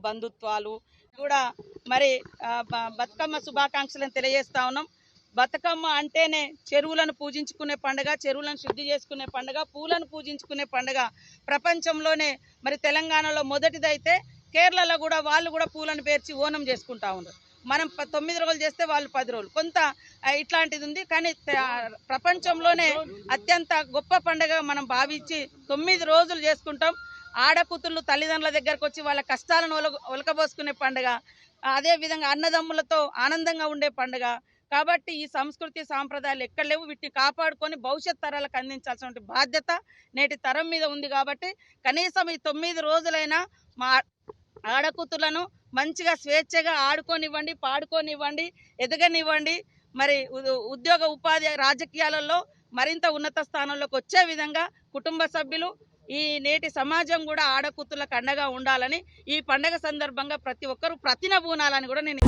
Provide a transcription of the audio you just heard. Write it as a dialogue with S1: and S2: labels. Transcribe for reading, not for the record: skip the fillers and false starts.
S1: బంధుత్వాలు కూడా మరి బతుకమ్మ శుభాకాంక్షలను తెలియజేస్తా ఉన్నాం. బతుకమ్మ అంటేనే చెరువులను పూజించుకునే పండుగ, చెరువులను శుద్ధి చేసుకునే పండుగ, పూలను పూజించుకునే పండుగ. ప్రపంచంలోనే మరి తెలంగాణలో మొదటిదైతే కేరళలో కూడా వాళ్ళు కూడా పూలను పేర్చి ఓనం చేసుకుంటా ఉన్నారు. మనం 9 రోజులు చేస్తే వాళ్ళు 10 రోజులు కొంత ఇట్లాంటిది ఉంది. కానీ ప్రపంచంలోనే అత్యంత గొప్ప పండుగ మనం భావించి 9 రోజులు చేసుకుంటాం. ఆడకూతుళ్ళు తల్లిదండ్రుల దగ్గరకు వచ్చి వాళ్ళ కష్టాలను ఒలకబోసుకునే పండుగ, అదేవిధంగా అన్నదమ్ములతో ఆనందంగా ఉండే పండుగ. కాబట్టి ఈ సంస్కృతి సాంప్రదాయాలు ఎక్కడ లేవు. వీటిని కాపాడుకొని భవిష్యత్ తరాలకు అందించాల్సిన బాధ్యత నేటి తరం మీద ఉంది. కాబట్టి కనీసం ఈ 9 రోజులైనా మా ఆడకూతులను మంచిగా స్వేచ్ఛగా ఆడుకోనివ్వండి, పాడుకోనివ్వండి, ఎదగనివ్వండి. మరి ఉద్యోగ ఉపాధి రాజకీయాలలో మరింత ఉన్నత స్థానంలోకి వచ్చే విధంగా కుటుంబ సభ్యులు ఈ నేటి సమాజం కూడా ఆడకూతులకు అండగా ఉండాలని ఈ పండగ సందర్భంగా ప్రతి ఒక్కరూ ప్రతిన బూనాలని కూడా నేను